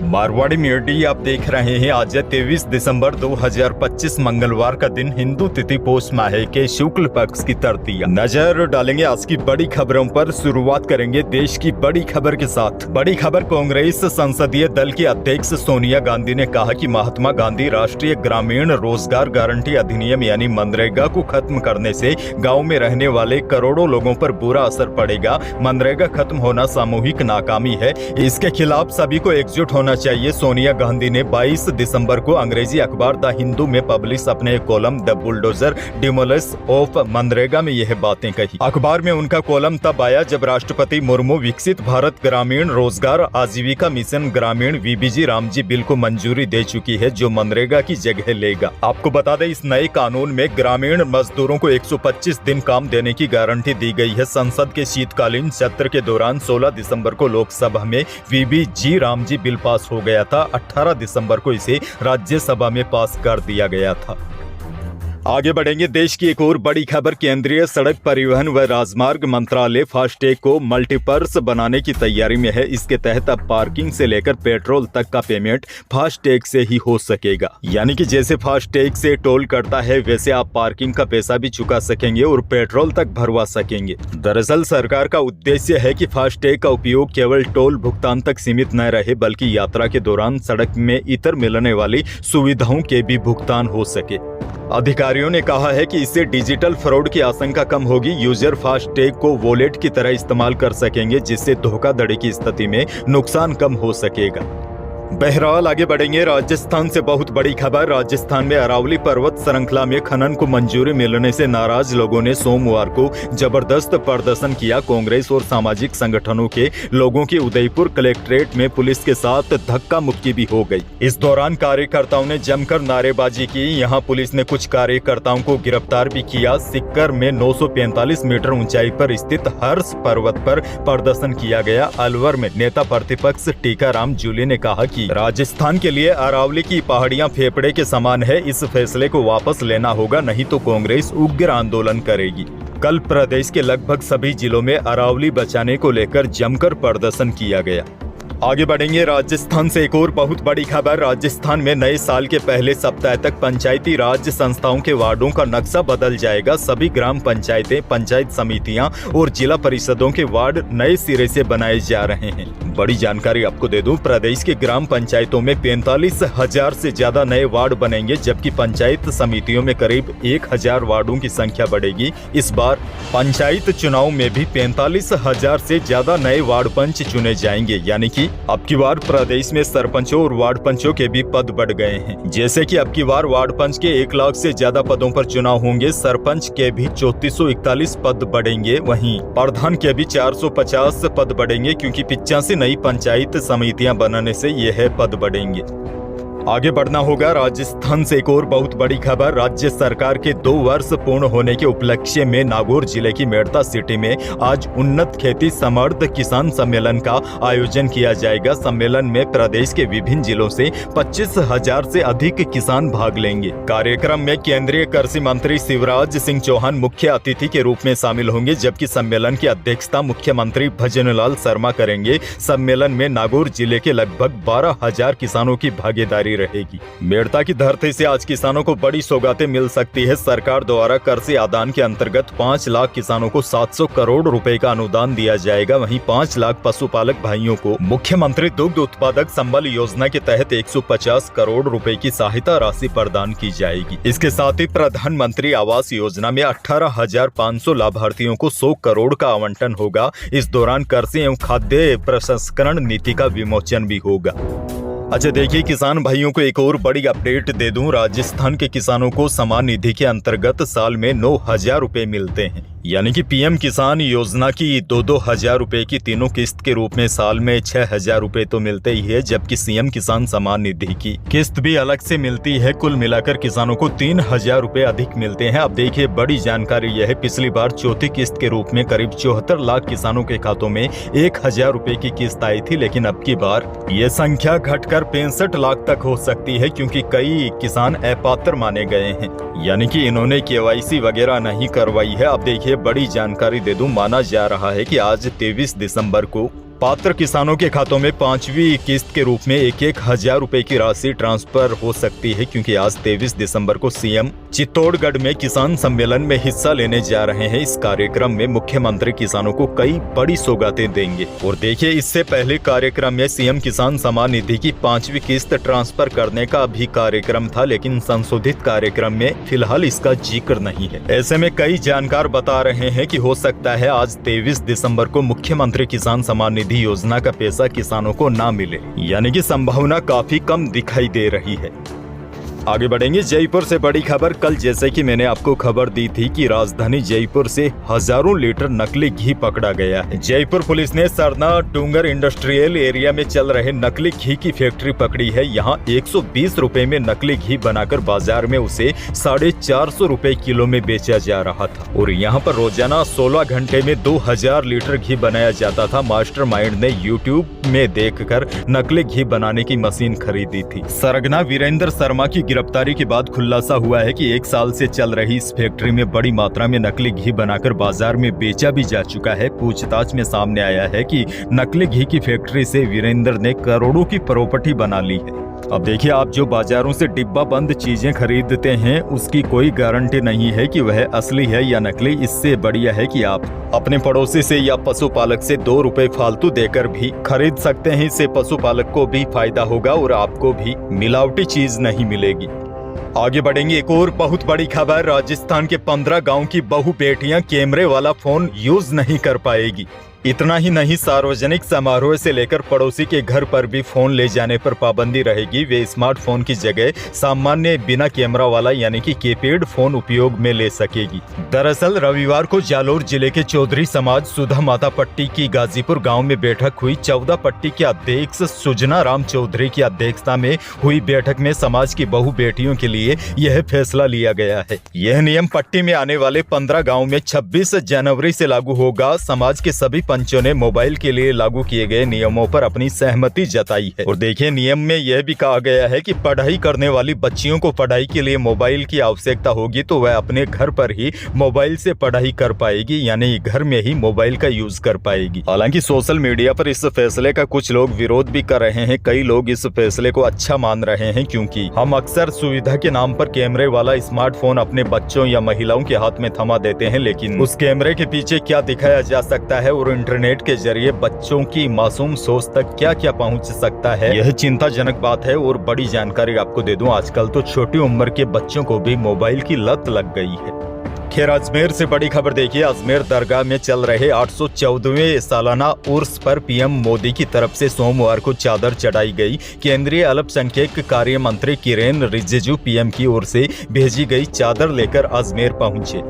Marwari media आप देख रहे हैं। आज 23 दिसंबर 2025 मंगलवार का दिन, हिंदू तिथि पौष माह के शुक्ल पक्ष की तृतीया। नजर डालेंगे आज की बड़ी खबरों पर। शुरुआत करेंगे देश की बड़ी खबर के साथ। बड़ी खबर, कांग्रेस संसदीय दल की अध्यक्ष सोनिया गांधी ने कहा कि महात्मा गांधी राष्ट्रीय ग्रामीण रोजगार गारंटी अधिनियम यानी मनरेगा को खत्म करने से गाँव में रहने वाले करोड़ों लोगों पर बुरा असर पड़ेगा। मनरेगा खत्म होना सामूहिक नाकामी है, इसके खिलाफ सभी को एकजुट होना चाहिए। सोनिया गांधी ने 22 दिसंबर को अंग्रेजी अखबार द हिंदू में पब्लिश अपने column the bulldozer demolish of MNREGA में यह बातें कही। अखबार में उनका कॉलम तब आया जब राष्ट्रपति मुर्मू विकसित भारत ग्रामीण रोजगार आजीविका मिशन ग्रामीण वीबीजी रामजी बिल को मंजूरी दे चुकी है, जो मनरेगा की जगह लेगा। आपको बता दें, इस नए कानून में ग्रामीण मजदूरों को 125 दिन काम देने की गारंटी दी गई है। संसद के शीतकालीन सत्र के दौरान 16 दिसंबर को लोकसभा में वीबीजी रामजी बिल पास हो गया था। 18 दिसंबर को इसे राज्यसभा में पास कर दिया गया था। आगे बढ़ेंगे, देश की एक और बड़ी खबर। केंद्रीय सड़क परिवहन व राजमार्ग मंत्रालय फास्टैग को मल्टीपर्स बनाने की तैयारी में है। इसके तहत अब पार्किंग से लेकर पेट्रोल तक का पेमेंट फास्टैग से ही हो सकेगा। यानी कि जैसे फास्टैग से टोल कटता है, वैसे आप पार्किंग का पैसा भी चुका सकेंगे और पेट्रोल तक भरवा सकेंगे। दरअसल सरकार का उद्देश्य है कि फास्टैग का उपयोग केवल टोल भुगतान तक सीमित न रहे, बल्कि यात्रा के दौरान सड़क में इतर मिलने वाली सुविधाओं के भी भुगतान हो सके। अधिकारियों ने कहा है कि इससे डिजिटल फ्रॉड की आशंका कम होगी। यूजर फास्टैग को वॉलेट की तरह इस्तेमाल कर सकेंगे, जिससे धोखाधड़ी की स्थिति में नुकसान कम हो सकेगा। बहरहाल आगे बढ़ेंगे, राजस्थान से बहुत बड़ी खबर। राजस्थान में अरावली पर्वत श्रृंखला में खनन को मंजूरी मिलने से नाराज लोगों ने सोमवार को जबरदस्त प्रदर्शन किया। कांग्रेस और सामाजिक संगठनों के लोगों की उदयपुर कलेक्ट्रेट में पुलिस के साथ धक्का मुक्की भी हो गई। इस दौरान कार्यकर्ताओं ने जमकर नारेबाजी की। यहां पुलिस ने कुछ कार्यकर्ताओं को गिरफ्तार भी किया। सिक्कर में 945 मीटर ऊंचाई पर स्थित हर्ष पर्वत पर प्रदर्शन किया गया। अलवर में नेता प्रतिपक्ष टीकाराम जूली ने कहा कि राजस्थान के लिए अरावली की पहाड़ियां फेफड़े के समान है। इस फैसले को वापस लेना होगा, नहीं तो कांग्रेस उग्र आंदोलन करेगी। कल प्रदेश के लगभग सभी जिलों में अरावली बचाने को लेकर जमकर प्रदर्शन किया गया। आगे बढ़ेंगे, राजस्थान से एक और बहुत बड़ी खबर। राजस्थान में नए साल के पहले सप्ताह तक पंचायती राज संस्थाओं के वार्डों का नक्शा बदल जाएगा। सभी ग्राम पंचायतें, पंचायत समितियां और जिला परिषदों के वार्ड नए सिरे से बनाए जा रहे हैं। बड़ी जानकारी आपको दे दूं, प्रदेश के ग्राम पंचायतों में 45,000 से ज्यादा नए वार्ड बनेंगे, जबकि पंचायत समितियों में करीब 1,000 वार्डों की संख्या बढ़ेगी। इस बार पंचायत चुनाव में भी 45,000 से ज्यादा नए वार्ड पंच चुने जाएंगे। यानी कि अब की बार प्रदेश में सरपंचों और वार्ड पंचों के भी पद बढ़ गए हैं। जैसे कि अब की बार वार्ड पंच के 1 लाख से ज्यादा पदों पर चुनाव होंगे। सरपंच के भी 3441 पद बढ़ेंगे। वहीं प्रधान के भी 450 पद बढ़ेंगे, क्योंकि 85 नई पंचायत समितियां बनने से यह पद बढ़ेंगे। आगे बढ़ना होगा, राजस्थान से एक और बहुत बड़ी खबर। राज्य सरकार के 2 वर्ष पूर्ण होने के उपलक्ष्य में नागौर जिले की मेड़ता सिटी में आज उन्नत खेती समर्थ किसान सम्मेलन का आयोजन किया जाएगा। सम्मेलन में प्रदेश के विभिन्न जिलों से 25,000 से अधिक किसान भाग लेंगे। कार्यक्रम में केंद्रीय कृषि मंत्री शिवराज सिंह चौहान मुख्य अतिथि के रूप में शामिल होंगे, जबकि सम्मेलन की अध्यक्षता मुख्यमंत्री भजनलाल शर्मा करेंगे। सम्मेलन में नागौर जिले के लगभग 12,000 किसानों की भागीदारी रहेगी। मेड़ता की धरती से आज किसानों को बड़ी सौगातें मिल सकती है। सरकार द्वारा कृषि आदान के अंतर्गत 5 लाख किसानों को 700 करोड़ रुपए का अनुदान दिया जाएगा। वहीं 5 लाख पशुपालक भाइयों को मुख्यमंत्री दुग्ध उत्पादक संबल योजना के तहत 150 करोड़ रुपए की सहायता राशि प्रदान की जाएगी। इसके साथ ही प्रधानमंत्री आवास योजना में 18,500 लाभार्थियों को 100 करोड़ का आवंटन होगा। इस दौरान कृषि एवं खाद्य प्रसंस्करण नीति का विमोचन भी होगा। अच्छा देखिए, किसान भाइयों को एक और बड़ी अपडेट दे दूं। राजस्थान के किसानों को सम्मान निधि के अंतर्गत साल में 9,000 रुपए मिलते हैं। यानी कि पीएम किसान योजना की 2-2 हजार रुपए की तीनों किस्त के रूप में साल में 6,000 रुपए तो मिलते ही है, जबकि सीएम किसान सम्मान निधि की किस्त भी अलग से मिलती है। कुल मिलाकर किसानों को 3,000 रुपए अधिक मिलते हैं। अब देखिए, बड़ी जानकारी यह है, पिछली बार चौथी किस्त के रूप में करीब 74 लाख किसानों के खातों में 1,000 रुपए की किस्त आई थी, लेकिन अब की बार ये संख्या घटकर 65 लाख तक हो सकती है, क्योंकि कई किसान अपात्र माने गए हैं। यानी कि इन्होंने केवाईसी वगैरह नहीं करवाई है। अब देखिए, बड़ी जानकारी दे दूं, माना जा रहा है कि आज 23 दिसंबर को पात्र किसानों के खातों में 5वीं किस्त के रूप में 1,000 रुपए की राशि ट्रांसफर हो सकती है, क्योंकि आज 23 दिसंबर को सीएम चित्तौड़गढ़ में किसान सम्मेलन में हिस्सा लेने जा रहे हैं। इस कार्यक्रम में मुख्यमंत्री किसानों को कई बड़ी सौगातें देंगे। और देखिए, इससे पहले कार्यक्रम में सीएम किसान सम्मान निधि की 5वीं किस्त ट्रांसफर करने का भी कार्यक्रम था, लेकिन संशोधित कार्यक्रम में फिलहाल इसका जिक्र नहीं है। ऐसे में कई जानकार बता रहे हैं कि हो सकता है आज 23 दिसंबर को मुख्यमंत्री किसान सम्मान निधि योजना का पैसा किसानों को ना मिले, यानी कि संभावना काफी कम दिखाई दे रही है। आगे बढ़ेंगे। जयपुर से बड़ी खबर। कल जैसे कि मैंने आपको खबर दी थी कि राजधानी जयपुर से हजारों लीटर नकली घी पकड़ा गया है। जयपुर पुलिस ने सरना डूंगर इंडस्ट्रियल एरिया में चल रहे नकली घी की फैक्ट्री पकड़ी है। यहाँ 120 रुपए में नकली घी बनाकर बाजार में उसे 450 रुपए किलो में बेचा जा रहा था और यहाँ पर रोजाना 16 घंटे में 2000 लीटर घी बनाया जाता था। मास्टरमाइंड ने यूट्यूब में देखकर नकली घी बनाने की मशीन खरीदी थी। सरगना वीरेंद्र शर्मा की गिरफ्तारी के बाद खुलासा हुआ है कि 1 साल से चल रही इस फैक्ट्री में बड़ी मात्रा में नकली घी बनाकर बाजार में बेचा भी जा चुका है। पूछताछ में सामने आया है कि नकली घी की फैक्ट्री से वीरेंद्र ने करोड़ों की प्रॉपर्टी बना ली है। अब देखिए, आप जो बाजारों से डिब्बा बंद चीजें खरीदते हैं उसकी कोई गारंटी नहीं है कि वह असली है या नकली। इससे बढ़िया है कि आप अपने पड़ोसी से या पशुपालक से 2 रुपए फालतू देकर भी खरीद सकते हैं। इससे पशुपालक को भी फायदा होगा और आपको भी मिलावटी चीज नहीं मिलेगी। आगे बढ़ेंगे। एक और बहुत बड़ी खबर। राजस्थान के 15 गांव की बहू बेटियां कैमरे वाला फोन यूज नहीं कर पाएगी। इतना ही नहीं, सार्वजनिक समारोह से लेकर पड़ोसी के घर पर भी फोन ले जाने पर पाबंदी रहेगी। वे स्मार्टफोन की जगह सामान्य बिना कैमरा वाला यानी कि कीपैड फोन उपयोग में ले सकेगी। दरअसल रविवार को जालोर जिले के चौधरी समाज सुधा माता पट्टी की गाजीपुर गांव में बैठक हुई। 14 पट्टी के अध्यक्ष सुजना राम चौधरी की अध्यक्षता में हुई बैठक में समाज की बहु बेटियों के लिए यह फैसला लिया गया है। यह नियम पट्टी में आने वाले 15 गाँव में 26 जनवरी से लागू होगा। समाज के सभी पंचों ने मोबाइल के लिए लागू किए गए नियमों पर अपनी सहमति जताई है। और देखिए, नियम में यह भी कहा गया है कि पढ़ाई करने वाली बच्चियों को पढ़ाई के लिए मोबाइल की आवश्यकता होगी तो वह अपने घर पर ही मोबाइल से पढ़ाई कर पाएगी, यानी घर में ही मोबाइल का यूज कर पाएगी। हालांकि सोशल मीडिया पर इस फैसले का कुछ लोग विरोध भी कर रहे हैं। कई लोग इस फैसले को अच्छा मान रहे हैं, क्योंकि हम अक्सर सुविधा के नाम पर कैमरे वाला स्मार्टफोन अपने बच्चों या महिलाओं के हाथ में थमा देते हैं, लेकिन उस कैमरे के पीछे क्या दिखाया जा सकता है और इंटरनेट के जरिए बच्चों की मासूम सोच तक क्या क्या पहुंच सकता है, यह चिंताजनक बात है। और बड़ी जानकारी आपको दे दूं, आजकल तो छोटी उम्र के बच्चों को भी मोबाइल की लत लग गई है। खैर, अजमेर से बड़ी खबर देखिए। अजमेर दरगाह में चल रहे 814वें सालाना उर्स पर पीएम मोदी की तरफ से सोमवार को चादर चढ़ाई गई। केंद्रीय अल्पसंख्यक कार्य मंत्री किरेन रिजिजू पीएम की ओर से भेजी गई चादर लेकर अजमेर पहुंचे।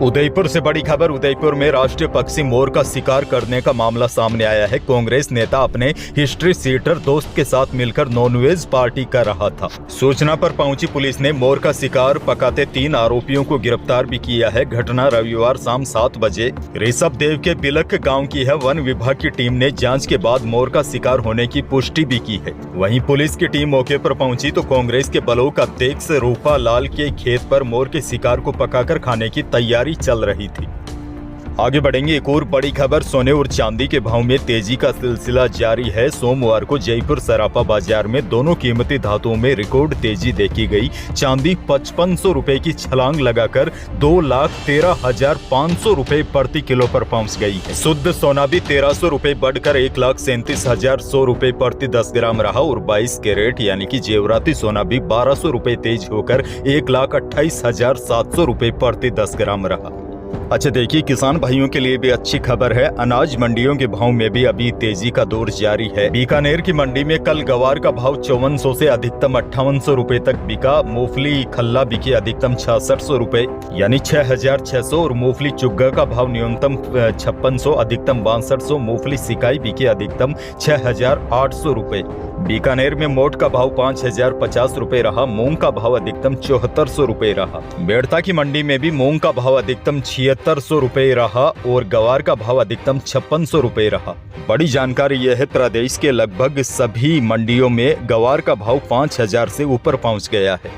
उदयपुर से बड़ी खबर। उदयपुर में राष्ट्रीय पक्षी मोर का शिकार करने का मामला सामने आया है। कांग्रेस नेता अपने हिस्ट्री सीटर दोस्त के साथ मिलकर नॉनवेज पार्टी कर रहा था। सूचना पर पहुंची पुलिस ने मोर का शिकार पकाते 3 आरोपियों को गिरफ्तार भी किया है। घटना रविवार शाम 7 बजे ऋषभ देव के बिलक गांव की है। वन विभाग की टीम ने जांच के बाद मोर का शिकार होने की पुष्टि भी की है। वहीं पुलिस की टीम मौके पर पहुंची तो कांग्रेस के ब्लॉक अध्यक्ष रूपा लाल के खेत पर मोर के शिकार को पकाकर खाने की तैयारी चल रही थी। आगे बढ़ेंगे। एक और बड़ी खबर। सोने और चांदी के भाव में तेजी का सिलसिला जारी है। सोमवार को जयपुर सराफा बाजार में दोनों कीमती धातुओं में रिकॉर्ड तेजी देखी गई। चांदी 5500 रुपए की छलांग लगाकर 2,13,500 रुपए प्रति किलो पर पहुंच गई है। शुद्ध सोना भी 1300 रुपए बढ़कर 1,37,100 रुपए प्रति 10 ग्राम रहा और 22 कैरेट यानी कि जेवराती सोना भी 1200 रुपए तेज होकर 1,28,700 रुपए प्रति 10 ग्राम रहा। अच्छा, देखिए, किसान भाइयों के लिए भी अच्छी खबर है। अनाज मंडियों के भाव में भी अभी तेजी का दौर जारी है। बीकानेर की मंडी में कल गवार का भाव 5400 से अधिकतम 5800 रुपए तक बिका। मूंगफली खल्ला बिकी अधिकतम 6600 रुपए यानी 6600 और मूंगफली चुग्गा का भाव न्यूनतम 5600 अधिकतम 6200। मूंगफली सिकाई बिकी अधिकतम 6800 रुपए। बीकानेर में मोट का भाव 5050 रुपए रहा। मूंग का भाव अधिकतम 7400 रुपए रहा। बेड़ता की मंडी में भी मूंग का भाव अधिकतम 7600 रुपए रहा और गवार का भाव अधिकतम 5600 रुपए रहा। बड़ी जानकारी यह है, प्रदेश के लगभग सभी मंडियों में गवार का भाव 5000 से ऊपर पहुंच गया है।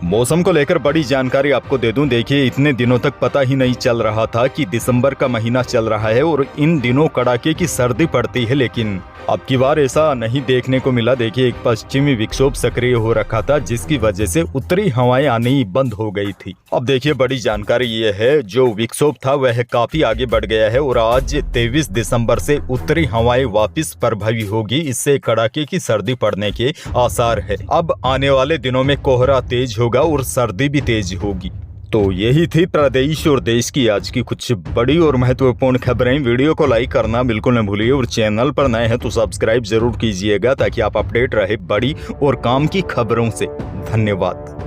मौसम को लेकर बड़ी जानकारी आपको दे दूं। देखिए, इतने दिनों तक पता ही नहीं चल रहा था कि दिसंबर का महीना चल रहा है और इन दिनों कड़ाके की सर्दी पड़ती है, लेकिन अब की बार ऐसा नहीं देखने को मिला। देखिए, एक पश्चिमी विक्षोभ सक्रिय हो रखा था जिसकी वजह से उत्तरी हवाएं आनी बंद हो गई थी। अब देखिए, बड़ी जानकारी ये है, जो विक्षोभ था वह काफी आगे बढ़ गया है और आज 23 दिसंबर से उत्तरी हवाएं वापस प्रभावी होगी। इससे कड़ाके की सर्दी पड़ने के आसार है। अब आने वाले दिनों में कोहरा तेज होगा और सर्दी भी तेज होगी। तो यही थी प्रदेश और देश की आज की कुछ बड़ी और महत्वपूर्ण खबरें। वीडियो को लाइक करना बिल्कुल न भूलिए और चैनल पर नए हैं तो सब्सक्राइब जरूर कीजिएगा ताकि आप अपडेट रहे बड़ी और काम की खबरों से। धन्यवाद।